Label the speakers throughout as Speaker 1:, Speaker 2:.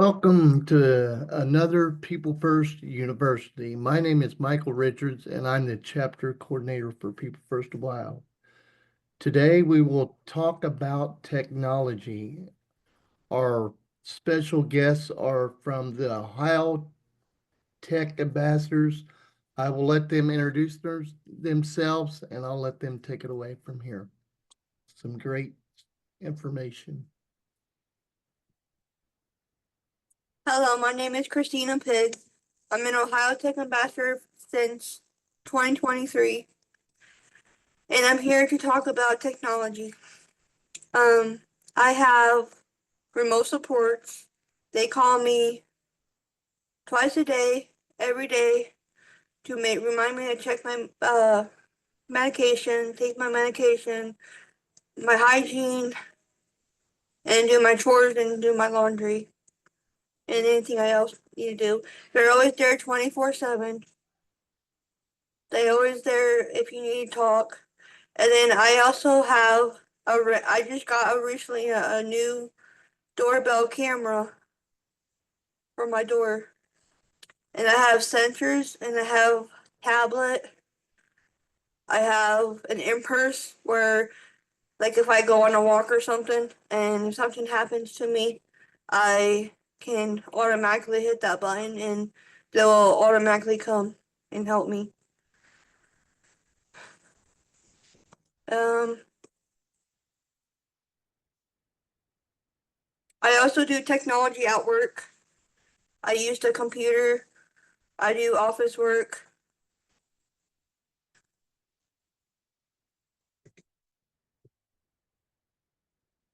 Speaker 1: Welcome to another People First University. My name is Michael Richards, and I'm the chapter coordinator for People First Ohio. Today, we will talk about technology. Our special guests are from the Ohio Tech Ambassadors. I will let them introduce themselves, and I'll let them take it away from here. Some great information.
Speaker 2: Hello, my name is Christina Pig. I'm an Ohio Tech Ambassador since 2023, and I'm here to talk about technology. I have remote supports. They call me twice a day, every day, to remind me to check my medication, take my medication, my hygiene, and do my chores and do my laundry, and anything I else need to do. They're always there 24/7. They always there if you need to talk. And then I also have I just got recently a new doorbell camera for my door. And I have sensors and I have tablet. I have an in-purse where like if I go on a walk or something and if something happens to me, I can automatically hit that button and they'll automatically come and help me. Um, I also do technology at work. I use the computer. I do office work.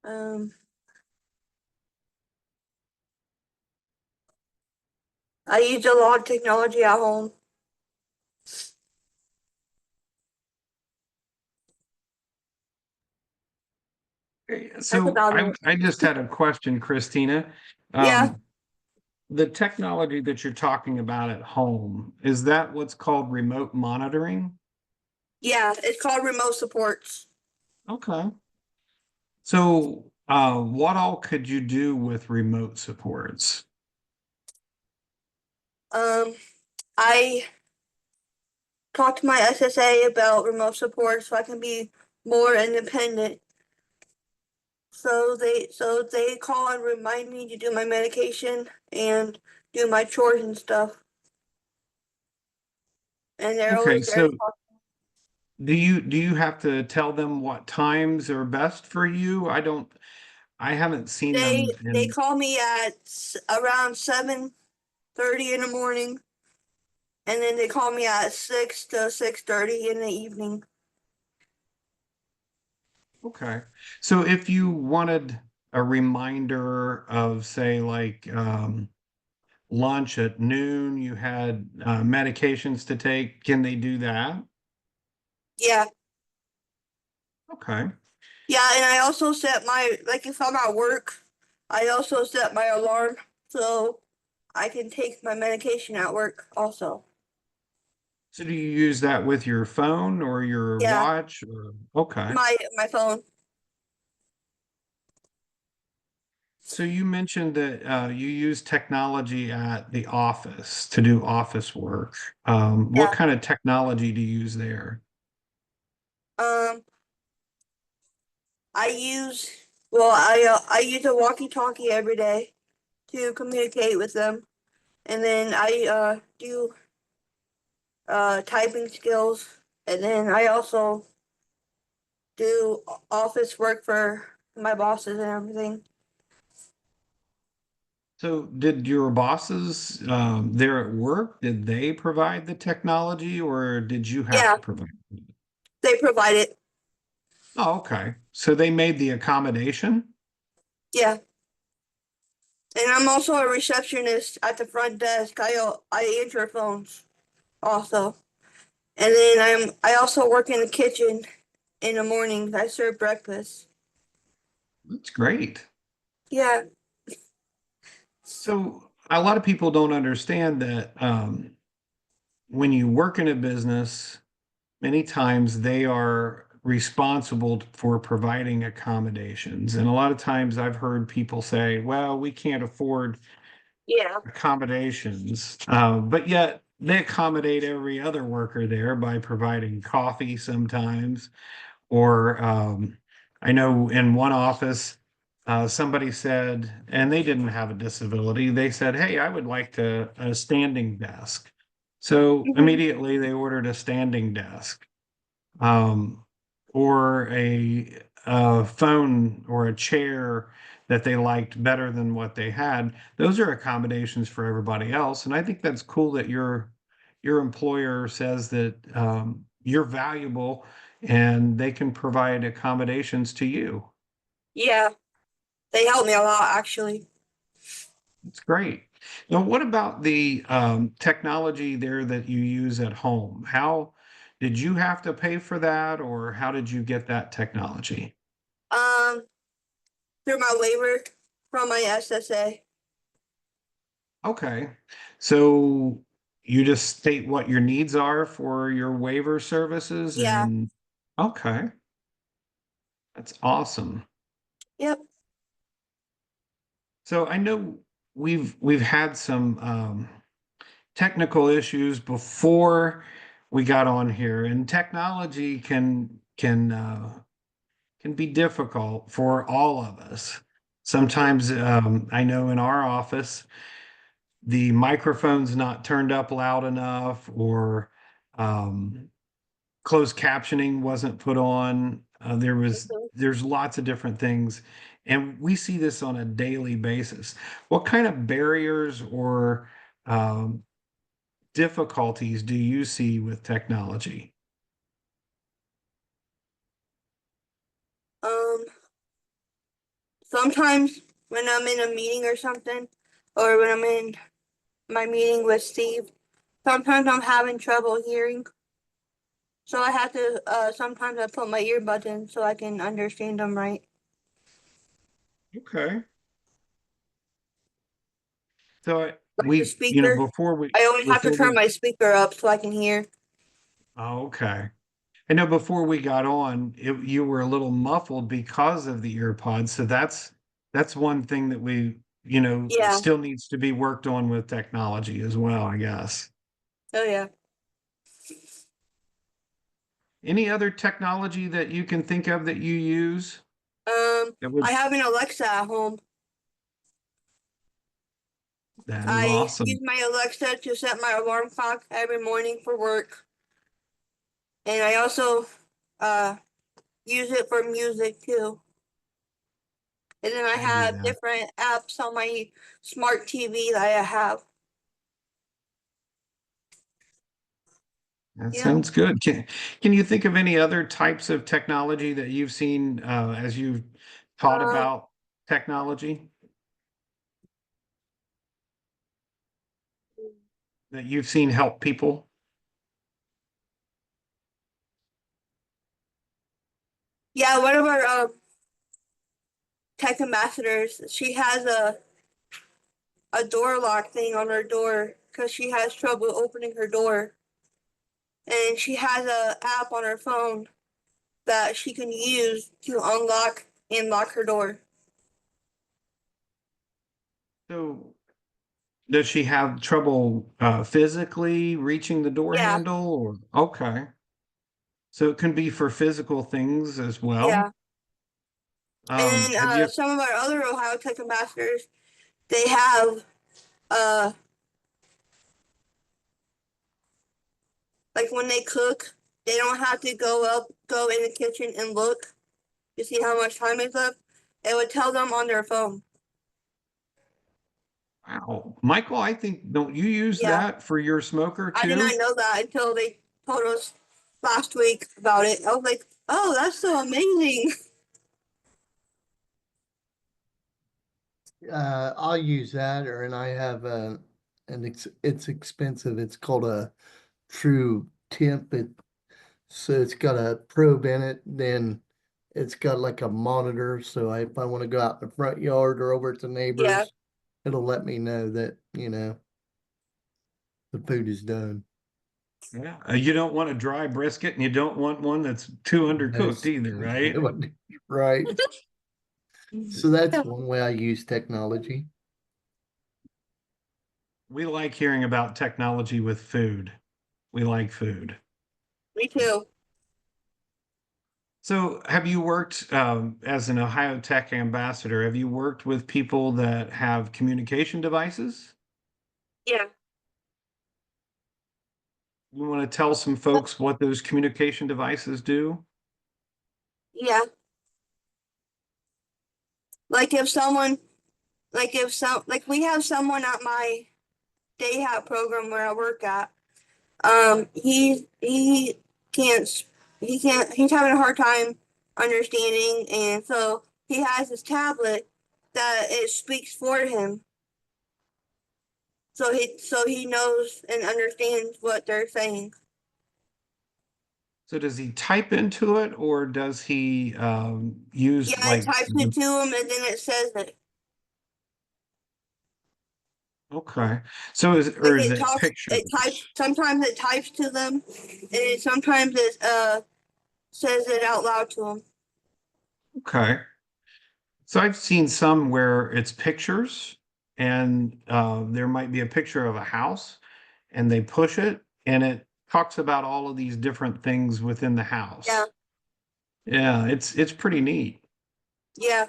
Speaker 2: Um, I use a lot of technology at home. That's
Speaker 3: So
Speaker 2: about
Speaker 3: I,
Speaker 2: it.
Speaker 3: I just had a question, Christina.
Speaker 2: Yeah,
Speaker 3: Um, the technology that you're talking about at home, is that what's called remote monitoring?
Speaker 2: yeah, it's called remote supports.
Speaker 3: Okay. So what all could you do with remote supports?
Speaker 2: Um, I talked to my SSA about remote support so I can be more independent. So they call and remind me to do my medication and do my chores and stuff. And they're
Speaker 3: Okay,
Speaker 2: always there to
Speaker 3: so
Speaker 2: talk.
Speaker 3: do you have to tell them what times are best for you? I haven't seen
Speaker 2: They
Speaker 3: them
Speaker 2: they
Speaker 3: in.
Speaker 2: call me at around 7:30 in the morning, and then they call me at 6 to 6:30 in the evening.
Speaker 3: Okay. So if you wanted a reminder of, say, like lunch at noon, you had medications to take, can they do that?
Speaker 2: Yeah,
Speaker 3: Okay.
Speaker 2: yeah, and I also set my like if I'm at work, I also set my alarm so I can take my medication at work also.
Speaker 3: So do you use that with your phone or your
Speaker 2: Yeah,
Speaker 3: watch? Okay.
Speaker 2: my phone.
Speaker 3: So you mentioned that you use technology at the office to do office work. What
Speaker 2: Yeah.
Speaker 3: kind of technology do you use there?
Speaker 2: Um, I use I use a walkie-talkie every day to communicate with them, and then I do typing skills, and then I also do office work for my bosses and everything.
Speaker 3: So did your bosses there at work, did they provide the technology or did you have
Speaker 2: Yeah,
Speaker 3: to provide it?
Speaker 2: they provide it.
Speaker 3: Oh, okay. So they made the accommodation?
Speaker 2: Yeah, and I'm also a receptionist at the front desk. I answer phones also, and then I also work in the kitchen in the mornings. I serve breakfast.
Speaker 3: That's great.
Speaker 2: Yeah,
Speaker 3: So a lot of people don't understand that when you work in a business, many times they are responsible for providing accommodations. And a lot of times I've heard people say, well, we can't afford
Speaker 2: Yeah.
Speaker 3: accommodations, but yet they accommodate every other worker there by providing coffee sometimes. Or I know in one office, somebody said, and they didn't have a disability, they said, "Hey, I would like a standing desk." So
Speaker 2: Hmm.
Speaker 3: immediately they ordered a standing desk, um, or a phone or a chair that they liked better than what they had. Those are accommodations for everybody else, and I think that's cool that your employer says that you're valuable and they can provide accommodations to you.
Speaker 2: Yeah. They help me a lot, actually.
Speaker 3: It's great. Now, what about the technology there that you use at home? How did you have to pay for that, or how did you get that technology?
Speaker 2: Um, through my waiver from my SSA.
Speaker 3: Okay. So you just state what your needs are for your waiver services
Speaker 2: Yeah.
Speaker 3: and okay, that's awesome.
Speaker 2: Yep.
Speaker 3: So I know we've had some technical issues before we got on here, and technology can be difficult for all of us. Sometimes I know in our office the microphone's not turned up loud enough, or um, closed captioning wasn't put on.
Speaker 2: Mhm.
Speaker 3: There's lots of different things, and we see this on a daily basis. What kind of barriers or um, difficulties do you see with technology?
Speaker 2: Um, Sometimes when I'm in a meeting or something, or when I'm in my meeting with Steve, sometimes I'm having trouble hearing. So I have to, sometimes I put my earbuds in so I can understand them right.
Speaker 3: Okay. So
Speaker 2: Like the speaker, I always have to
Speaker 3: before
Speaker 2: turn
Speaker 3: we
Speaker 2: my speaker up so I can hear.
Speaker 3: oh, okay. I know before we got on, you were a little muffled because of the ear pods. So that's one thing that
Speaker 2: Yeah.
Speaker 3: still needs to be worked on with technology as well, I guess.
Speaker 2: Oh yeah.
Speaker 3: Any other technology that you can think of that you use that would
Speaker 2: I have an Alexa at home.
Speaker 3: that is
Speaker 2: I use
Speaker 3: awesome.
Speaker 2: my Alexa to set my alarm clock every morning for work. And I also uh use it for music too. And then I
Speaker 3: I do
Speaker 2: have
Speaker 3: that.
Speaker 2: different apps on my smart TV that I have.
Speaker 3: That
Speaker 2: Yep.
Speaker 3: sounds good. Can you think of any other types of technology that you've seen as you've taught
Speaker 2: Um,
Speaker 3: about technology that you've seen help people?
Speaker 2: yeah, one of our tech ambassadors, she has a door lock thing on her door because she has trouble opening her door. And she has a app on her phone that she can use to unlock and lock her door.
Speaker 3: So does she have trouble physically reaching the door
Speaker 2: Yeah,
Speaker 3: handle or okay. So it can be for physical things as
Speaker 2: yeah.
Speaker 3: well.
Speaker 2: And
Speaker 3: Have you
Speaker 2: some of our other Ohio Tech ambassadors, they have uh like when they cook, they don't have to go in the kitchen and look to see how much time is left. It would tell them on their phone.
Speaker 3: wow. Michael, I think don't you use
Speaker 2: Yeah,
Speaker 3: that for your smoker
Speaker 2: I did not
Speaker 3: too?
Speaker 2: know that until they told us last week about it. I was like, oh, that's so amazing.
Speaker 1: I'll use that, and I have it's expensive. It's called a True Temp. So it's got a probe in it. Then it's got like a monitor. So if I want to go out in the front yard or over at the
Speaker 2: Yeah,
Speaker 1: neighbors, it'll let me know that the food is done.
Speaker 3: Yeah. You don't want a dry brisket and you don't want one that's too undercooked
Speaker 1: That's
Speaker 3: either, right?
Speaker 1: right. So that's one way I use technology.
Speaker 3: We like hearing about technology with food. We like food.
Speaker 2: Me too.
Speaker 3: So, have you worked as an Ohio Tech ambassador? Have you worked with people that have communication devices?
Speaker 2: Yeah.
Speaker 3: You want to tell some folks what those communication devices do?
Speaker 2: Yeah. Like if someone, like we have someone at my day hat program where I work at. He can't he's having a hard time understanding, and so he has his tablet that it speaks for him. So he knows and understands what they're saying.
Speaker 3: So, does he type into it or does he use
Speaker 2: Yeah, it
Speaker 3: like,
Speaker 2: types it to him and then it says it.
Speaker 3: okay. So,
Speaker 2: Like
Speaker 3: is
Speaker 2: it
Speaker 3: it
Speaker 2: talks, it types,
Speaker 3: pictures?
Speaker 2: sometimes it types to them, and sometimes it says it out loud to them.
Speaker 3: Okay. So I've seen some where it's pictures and there might be a picture of a house and they push it and it talks about all of these different things within the
Speaker 2: Yeah,
Speaker 3: house. Yeah, it's pretty neat.
Speaker 2: yeah.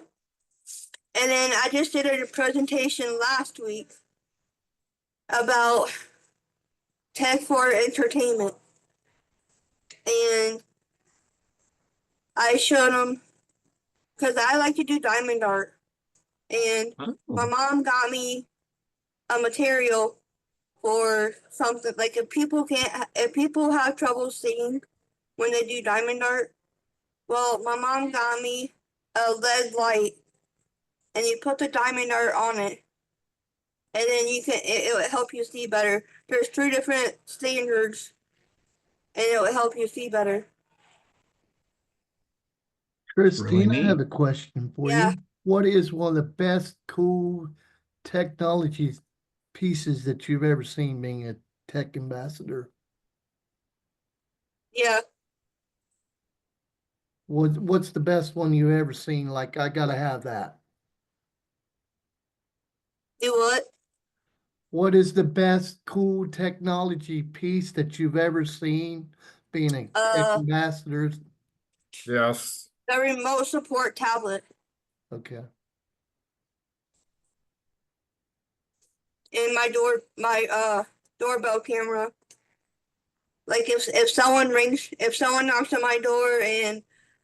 Speaker 2: And then I just did a presentation last week about tech for entertainment, and I showed them because I like to do diamond art, and my
Speaker 3: Oh,
Speaker 2: mom got me a material for something like if people have trouble seeing when they do diamond art. Well, my mom got me a LED light, and you put the diamond art on it, and then it will help you see better. There's three different standards, and it will help you see better.
Speaker 3: really
Speaker 1: Christina, I have
Speaker 3: neat.
Speaker 1: a question for
Speaker 2: Yeah,
Speaker 1: you. What is one of the best cool technology pieces that you've ever seen being a tech ambassador?
Speaker 2: yeah.
Speaker 1: What's the best one you've ever seen? Like, I gotta have that.
Speaker 2: Do what?
Speaker 1: What is the best cool technology piece that you've ever seen being a tech
Speaker 2: Uh,
Speaker 1: ambassador?
Speaker 4: Yes.
Speaker 2: the remote support tablet
Speaker 1: Okay.
Speaker 2: and my doorbell camera. Like if someone knocks on my door and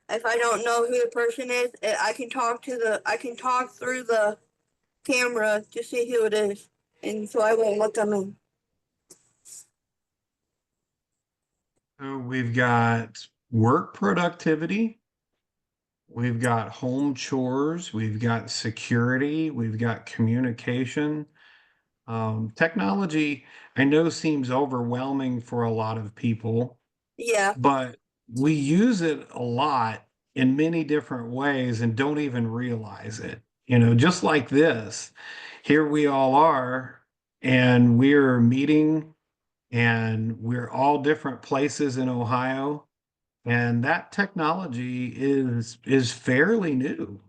Speaker 2: if I don't know who the person is, I can talk through the camera to see who it is, and so I won't let them in.
Speaker 3: So we've got work productivity, we've got home chores, we've got security, we've got communication. Technology, I know seems overwhelming for a lot of people,
Speaker 2: Yeah,
Speaker 3: but we use it a lot in many different ways and don't even realize it. You know, just like this, here we all are, and we're meeting, and we're all different places in Ohio, and that technology is fairly new.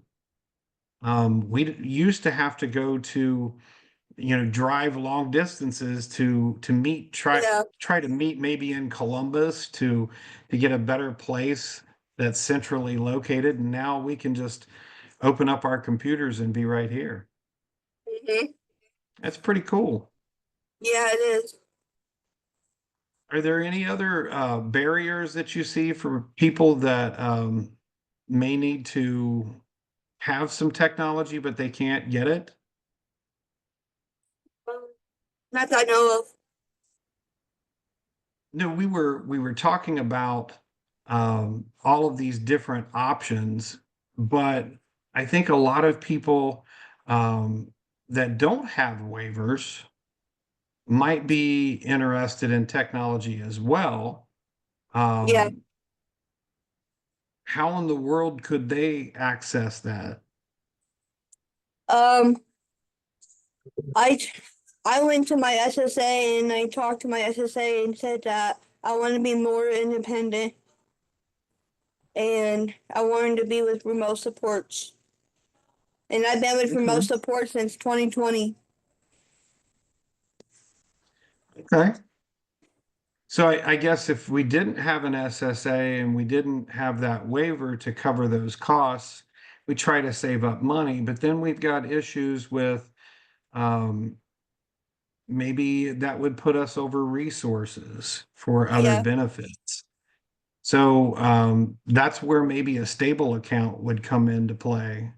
Speaker 3: We used to have to go to, drive long distances to meet,
Speaker 2: yeah.
Speaker 3: try to meet maybe in Columbus to get a better place that's centrally located. And now we can just open up our computers and be right here.
Speaker 2: hmm
Speaker 3: That's pretty cool.
Speaker 2: Yeah, it is.
Speaker 3: Are there any other barriers that you see for people that may need to have some technology, but they can't get it?
Speaker 2: Not that I know of.
Speaker 3: No, we were talking about all of these different options, but I think a lot of people that don't have waivers might be interested in technology as well.
Speaker 2: Yeah.
Speaker 3: Um, how in the world could they access that?
Speaker 2: Um, I I went to my SSA and I talked to my SSA and said that I want to be more independent and I wanted to be with remote supports. And I've been with remote
Speaker 3: Okay.
Speaker 2: support since 2020.
Speaker 3: Okay. So I guess if we didn't have an SSA and we didn't have that waiver to cover those costs, we try to save up money, but then we've got issues with maybe that would put us over resources for other
Speaker 2: Yeah.
Speaker 3: benefits. So that's where maybe a stable account would come into play.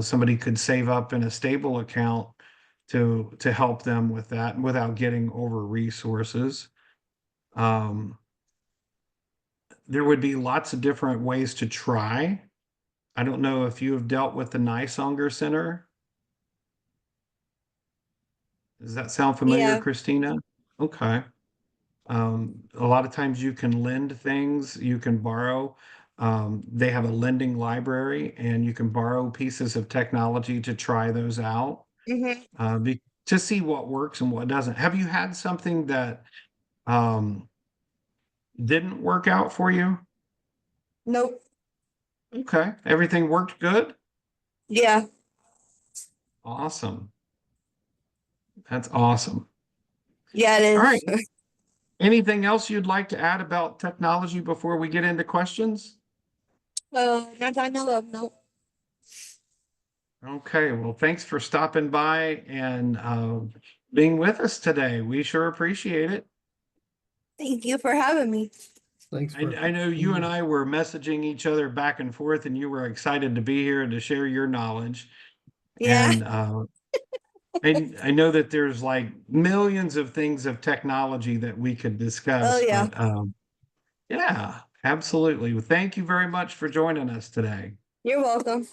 Speaker 3: Somebody could save up in a stable account to help them with that without getting over resources. There would be lots of different ways to try. I don't know if you have dealt with the Nysonger Center. Does that sound familiar,
Speaker 2: Yeah.
Speaker 3: Christina? Okay. A lot of times you can lend things, you can borrow. They have a lending library and you can borrow pieces of technology to try those out to see what works and what doesn't. Have you had something that didn't work out for you?
Speaker 2: Nope.
Speaker 3: Okay. Everything worked good?
Speaker 2: Yeah.
Speaker 3: Awesome. That's awesome.
Speaker 2: Yeah, it
Speaker 3: All
Speaker 2: is.
Speaker 3: right. Anything else you'd like to add about technology before we get into questions?
Speaker 2: Not that I know of, nope.
Speaker 3: Okay, well, thanks for stopping by and being with us today. We sure appreciate it.
Speaker 2: Thank you for having me.
Speaker 1: Thanks for.
Speaker 3: I know you and I were messaging each other back and forth, and you were excited to be here and to share your knowledge.
Speaker 2: Yeah.
Speaker 3: And I know that there's like millions of things of technology that we could
Speaker 2: Oh,
Speaker 3: discuss,
Speaker 2: yeah.
Speaker 3: but yeah, absolutely. Well, thank you very much for joining us today.
Speaker 2: You're welcome.